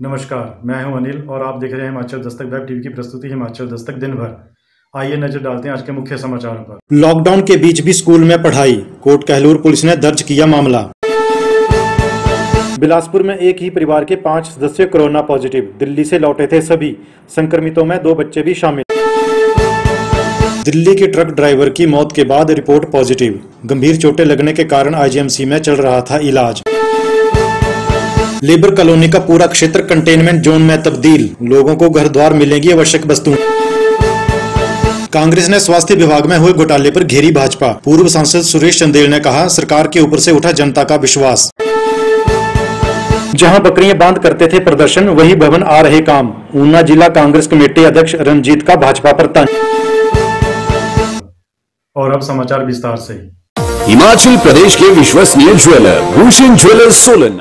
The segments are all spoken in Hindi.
नमस्कार, मैं हूं अनिल और आप देख रहे हैं हिमाचल दस्तक वेब टीवी की प्रस्तुति हिमाचल दस्तक दिन भर। आइए नजर डालते हैं आज के मुख्य समाचारों पर। लॉकडाउन के बीच भी स्कूल में पढ़ाई, कोट कहलूर पुलिस ने दर्ज किया मामला। बिलासपुर में एक ही परिवार के 5 सदस्य कोरोना पॉजिटिव, दिल्ली से लौटे थे सभी, संक्रमितों में 2 बच्चे भी शामिल। दिल्ली के ट्रक ड्राइवर की मौत के बाद रिपोर्ट पॉजिटिव, गंभीर चोटें लगने के कारण आईजीएमसी में चल रहा था इलाज। लेबर कॉलोनी का पूरा क्षेत्र कंटेनमेंट जोन में तब्दील, लोगों को घर द्वार मिलेंगी आवश्यक वस्तुएं। कांग्रेस ने स्वास्थ्य विभाग में हुए घोटाले पर घेरी भाजपा, पूर्व सांसद सुरेश चंदेल ने कहा सरकार के ऊपर से उठा जनता का विश्वास। जहां बकरियां बांध करते थे प्रदर्शन, वही भवन आ रहे काम, ऊना जिला कांग्रेस कमेटी अध्यक्ष रंजीत का भाजपा पर तंज। और अब समाचार विस्तार से। हिमाचल प्रदेश के विश्वसनीय ज्वेलर भूषण ज्वेलर्स सोलन।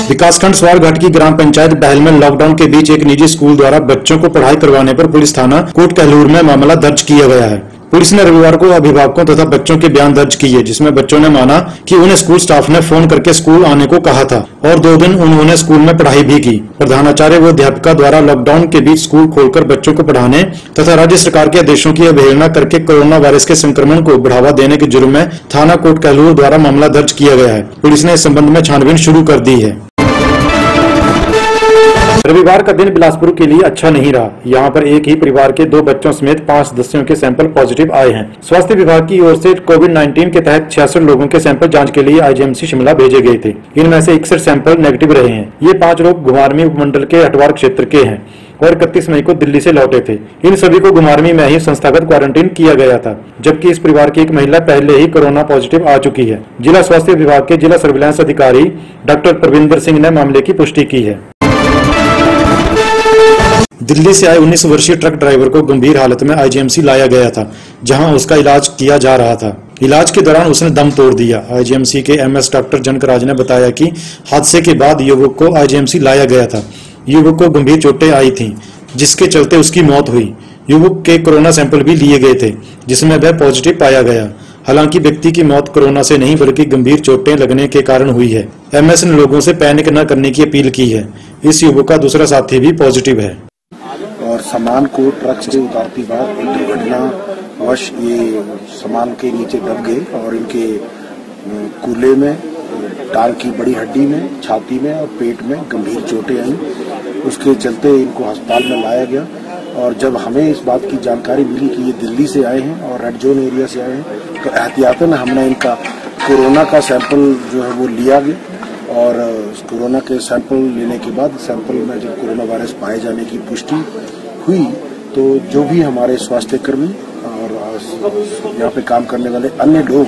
विकासखंड स्वारघाट की ग्राम पंचायत बहल में लॉकडाउन के बीच एक निजी स्कूल द्वारा बच्चों को पढ़ाई करवाने पर पुलिस थाना कोट कहलूर में मामला दर्ज किया गया है। पुलिस ने रविवार को अभिभावकों तथा बच्चों के बयान दर्ज किए, जिसमें बच्चों ने माना कि उन्हें स्कूल स्टाफ ने फोन करके स्कूल आने को कहा था और 2 दिन उन्होंने स्कूल में पढ़ाई भी की। प्रधानाचार्य व अध्यापिका द्वारा लॉकडाउन के बीच स्कूल खोलकर बच्चों को पढ़ाने तथा राज्य सरकार के आदेशों की अवहेलना करके कोरोना वायरस के संक्रमण को बढ़ावा देने के जुर्म में थाना कोट कहलूर द्वारा मामला दर्ज किया गया है। पुलिस ने इस संबंध में छानबीन शुरू कर दी है। रविवार का दिन बिलासपुर के लिए अच्छा नहीं रहा। यहाँ पर एक ही परिवार के 2 बच्चों समेत 5 सदस्यों के सैंपल पॉजिटिव आए हैं। स्वास्थ्य विभाग की ओर से कोविड-19 के तहत 66 लोगों के सैंपल जांच के लिए आईजीएमसी शिमला भेजे गए थे। इनमें से 61 सैंपल नेगेटिव रहे हैं। ये 5 लोग घुमारवीं उपमंडल के हटवार क्षेत्र के हैं और 31 मई को दिल्ली से लौटे थे। इन सभी को घुमारवीं में ही संस्थागत क्वारंटीन किया गया था, जबकि इस परिवार की एक महिला पहले ही कोरोना पॉजिटिव आ चुकी है। जिला स्वास्थ्य विभाग के जिला सर्विलांस अधिकारी डॉक्टर प्रविंदर सिंह ने मामले की पुष्टि की है। दिल्ली से आए 19 वर्षीय ट्रक ड्राइवर को गंभीर हालत में आईजीएमसी लाया गया था, जहां उसका इलाज किया जा रहा था। इलाज के दौरान उसने दम तोड़ दिया। आईजीएमसी के एमएस डॉक्टर जनकराज ने बताया कि हादसे के बाद युवक को आईजीएमसी लाया गया था। युवक को गंभीर चोटें आई थीं, जिसके चलते उसकी मौत हुई। युवक के कोरोना सैंपल भी लिए गए थे, जिसमें वह पॉजिटिव पाया गया। हालांकि व्यक्ति की मौत कोरोना से नहीं बल्कि गंभीर चोटें लगने के कारण हुई है। एमएस ने लोगों से पैनिक न करने की अपील की है। इस युवक का दूसरा साथी भी पॉजिटिव है। और सामान को ट्रक से उतारती बार एक दुर्घटनावश ये सामान के नीचे दब गए और इनके कूल्हे में, टांग की बड़ी हड्डी में, छाती में और पेट में गंभीर चोटें आई। उसके चलते इनको अस्पताल में लाया गया और जब हमें इस बात की जानकारी मिली कि ये दिल्ली से आए हैं और रेड जोन एरिया से आए हैं, तो एहतियातन हमने इनका कोरोना का सैंपल जो है वो लिया गया और कोरोना के सैंपल लेने के बाद सैंपल में जब कोरोना वायरस पाए जाने की पुष्टि हुई, तो जो भी हमारे स्वास्थ्य कर्मी और यहाँ पे काम करने वाले अन्य लोग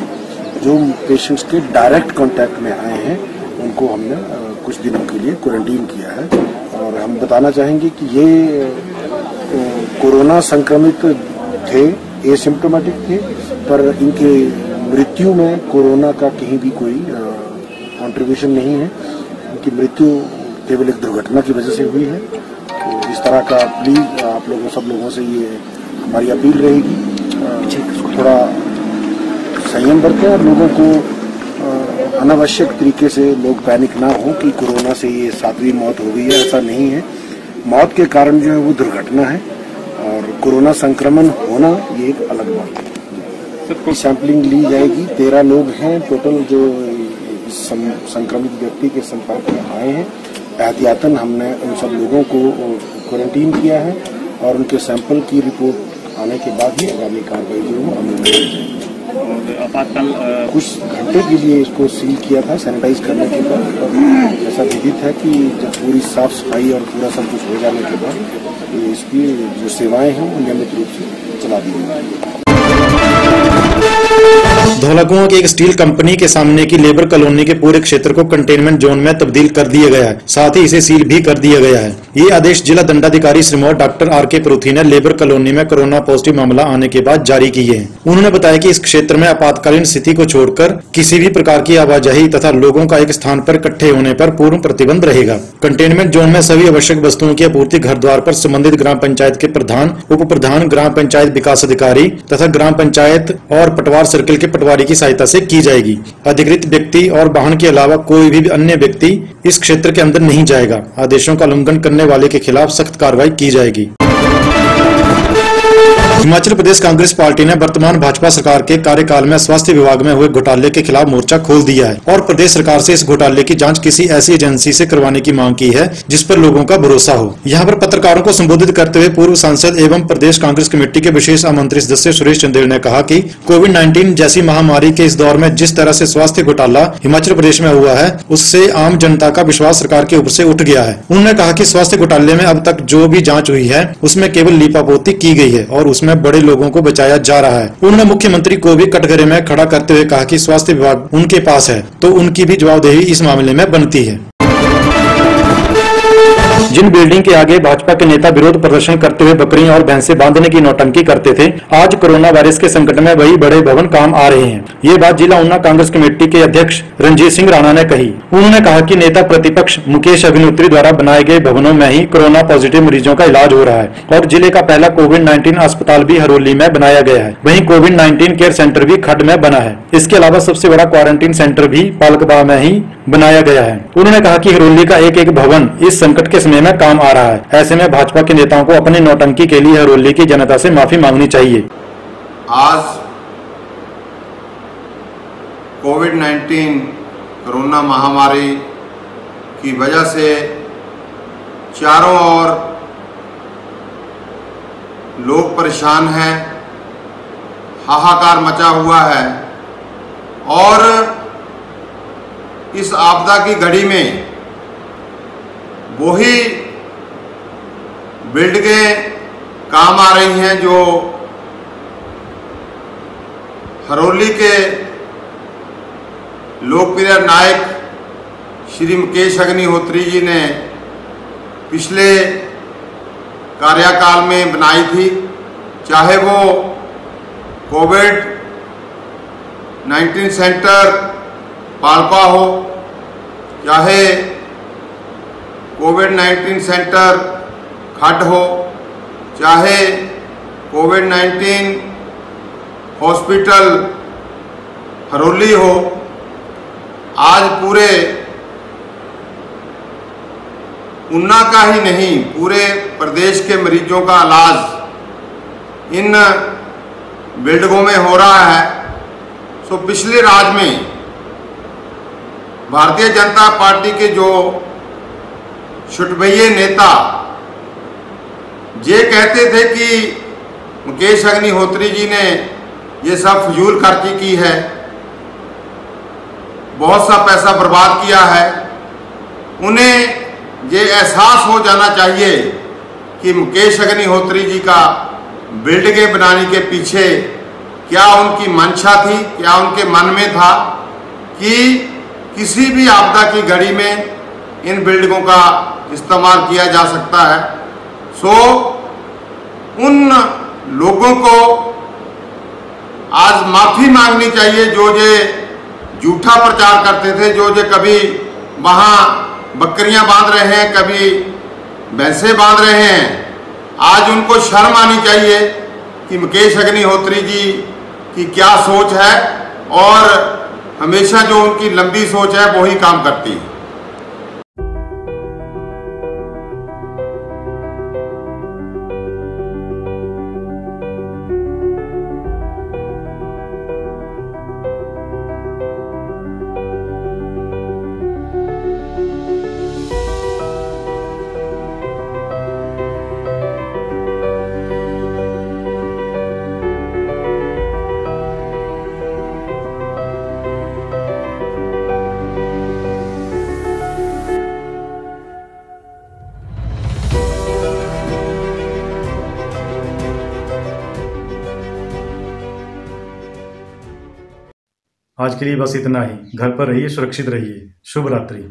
जो पेशेंट्स के डायरेक्ट कांटेक्ट में आए हैं, उनको हमने कुछ दिनों के लिए क्वारंटीन किया है। और हम बताना चाहेंगे कि ये कोरोना संक्रमित थे, एसिम्प्टोमेटिक थे, पर इनके मृत्यु में कोरोना का कहीं भी कोई कंट्रीब्यूशन नहीं है। उनकी मृत्यु केवल एक दुर्घटना की वजह से हुई है। तो इस तरह का प्लीज आप लोगों सब लोगों से ये हमारी अपील रहेगी, थोड़ा संयम बरतें और लोगों को अनावश्यक तरीके से लोग पैनिक ना हो कि कोरोना से ये 7वीं मौत हो गई है। ऐसा नहीं है। मौत के कारण जो है वो दुर्घटना है और कोरोना संक्रमण होना ये एक अलग बात है। सैंपलिंग ली जाएगी। 13 लोग हैं टोटल जो संक्रमित व्यक्ति के संपर्क में आए हैं। एहतियातन हमने उन सब लोगों को क्वारंटीन किया है और उनके सैंपल की रिपोर्ट आने के बाद ही आगामी कार्रवाई जो है अमल में जाएगी। आपातकाल कुछ घंटे के लिए इसको सील किया था सैनिटाइज करने के बाद, और ऐसा विदित है कि जब पूरी साफ सफाई और पूरा सब कुछ हो जाने के बाद इसकी जो सेवाएं हैं वो नियमित रूप से चला दी जाएंगी। धौलाकुआं की एक स्टील कंपनी के सामने की लेबर कॉलोनी के पूरे क्षेत्र को कंटेनमेंट जोन में तब्दील कर दिया गया है, साथ ही इसे सील भी कर दिया गया है। ये आदेश जिला दंडाधिकारी सिरमौर डॉक्टर आर.के. परूथी ने लेबर कॉलोनी में कोरोना पॉजिटिव मामला आने के बाद जारी किए हैं। उन्होंने बताया कि इस क्षेत्र में आपातकालीन स्थिति को छोड़कर किसी भी प्रकार की आवाजाही तथा लोगों का एक स्थान पर इकट्ठे होने पर पूर्ण प्रतिबंध रहेगा। कंटेनमेंट जोन में सभी आवश्यक वस्तुओं की आपूर्ति घर द्वार पर संबंधित ग्राम पंचायत के प्रधान, उप प्रधान, ग्राम पंचायत विकास अधिकारी तथा ग्राम पंचायत और पटवार सर्किल के पटवारी की सहायता से की जाएगी। अधिकृत व्यक्ति और वाहन के अलावा कोई भी अन्य व्यक्ति इस क्षेत्र के अंदर नहीं जाएगा। आदेशों का उल्लंघन करने वाले के खिलाफ सख्त कार्रवाई की जाएगी। हिमाचल प्रदेश कांग्रेस पार्टी ने वर्तमान भाजपा सरकार के कार्यकाल में स्वास्थ्य विभाग में हुए घोटाले के खिलाफ मोर्चा खोल दिया है और प्रदेश सरकार से इस घोटाले की जांच किसी ऐसी एजेंसी से करवाने की मांग की है जिस पर लोगों का भरोसा हो। यहां पर पत्रकारों को संबोधित करते हुए पूर्व सांसद एवं प्रदेश कांग्रेस कमेटी के विशेष आमंत्रित सदस्य सुरेश चंदेल ने कहा कि कोविड-19 जैसी महामारी के इस दौर में जिस तरह से स्वास्थ्य घोटाला हिमाचल प्रदेश में हुआ है उससे आम जनता का विश्वास सरकार के ऊपर से उठ गया है। उन्होंने कहा कि स्वास्थ्य घोटाले में अब तक जो भी जांच हुई है उसमें केवल लीपापोती की गई है और उसमें बड़े लोगों को बचाया जा रहा है। उन्होंने मुख्यमंत्री को भी कटघरे में खड़ा करते हुए कहा कि स्वास्थ्य विभाग उनके पास है तो उनकी भी जवाबदेही इस मामले में बनती है। जिन बिल्डिंग के आगे भाजपा के नेता विरोध प्रदर्शन करते हुए बकरियां और भैंसे बांधने की नौटंकी करते थे, आज कोरोना वायरस के संकट में वही बड़े भवन काम आ रहे हैं। ये बात जिला ऊना कांग्रेस कमेटी के अध्यक्ष रंजीत सिंह राणा ने कही। उन्होंने कहा कि नेता प्रतिपक्ष मुकेश अग्निहोत्री द्वारा बनाए गए भवनों में ही कोरोना पॉजिटिव मरीजों का इलाज हो रहा है और जिले का पहला कोविड-19 अस्पताल भी हरोली में बनाया गया है। वहीं कोविड-19 केयर सेंटर भी खड्ड में बना है। इसके अलावा सबसे बड़ा क्वारंटीन सेंटर भी पालकबाग में ही बनाया गया है। उन्होंने कहा कि हरोली का एक एक भवन इस संकट के समय में काम आ रहा है। ऐसे में भाजपा के नेताओं को अपनी नौटंकी के लिए हरोली की जनता से माफी मांगनी चाहिए। आज कोविड-19 कोरोना महामारी की वजह से चारों ओर लोग परेशान हैं, हाहाकार मचा हुआ है और इस आपदा की घड़ी में वही बिल्डिंगें काम आ रही हैं जो हरोली के लोकप्रिय नायक श्री मुकेश अग्निहोत्री जी ने पिछले कार्यकाल में बनाई थी। चाहे वो कोविड-19 सेंटर पालपा हो, चाहे कोविड-19 सेंटर खड्ड हो, चाहे कोविड-19 हॉस्पिटल हरोली हो, आज पूरे ऊना का ही नहीं पूरे प्रदेश के मरीजों का इलाज इन बिल्डिंगों में हो रहा है। सो पिछले राज में भारतीय जनता पार्टी के जो छुटभैये नेता ये कहते थे कि मुकेश अग्निहोत्री जी ने ये सब फजूल खर्ची की है, बहुत सा पैसा बर्बाद किया है, उन्हें ये एहसास हो जाना चाहिए कि मुकेश अग्निहोत्री जी का बिल्डिंगें बनाने के पीछे क्या उनकी मंशा थी, क्या उनके मन में था कि किसी भी आपदा की घड़ी में इन बिल्डिंगों का इस्तेमाल किया जा सकता है। सो उन लोगों को आज माफ़ी मांगनी चाहिए जो ये झूठा प्रचार करते थे, जो ये कभी वहाँ बकरियां बांध रहे हैं, कभी भैंसे बांध रहे हैं। आज उनको शर्म आनी चाहिए कि मुकेश अग्निहोत्री जी की क्या सोच है और हमेशा जो उनकी लंबी सोच है वो ही काम करती है। आज के लिए बस इतना ही। घर पर रहिए, सुरक्षित रहिए। शुभ रात्रि।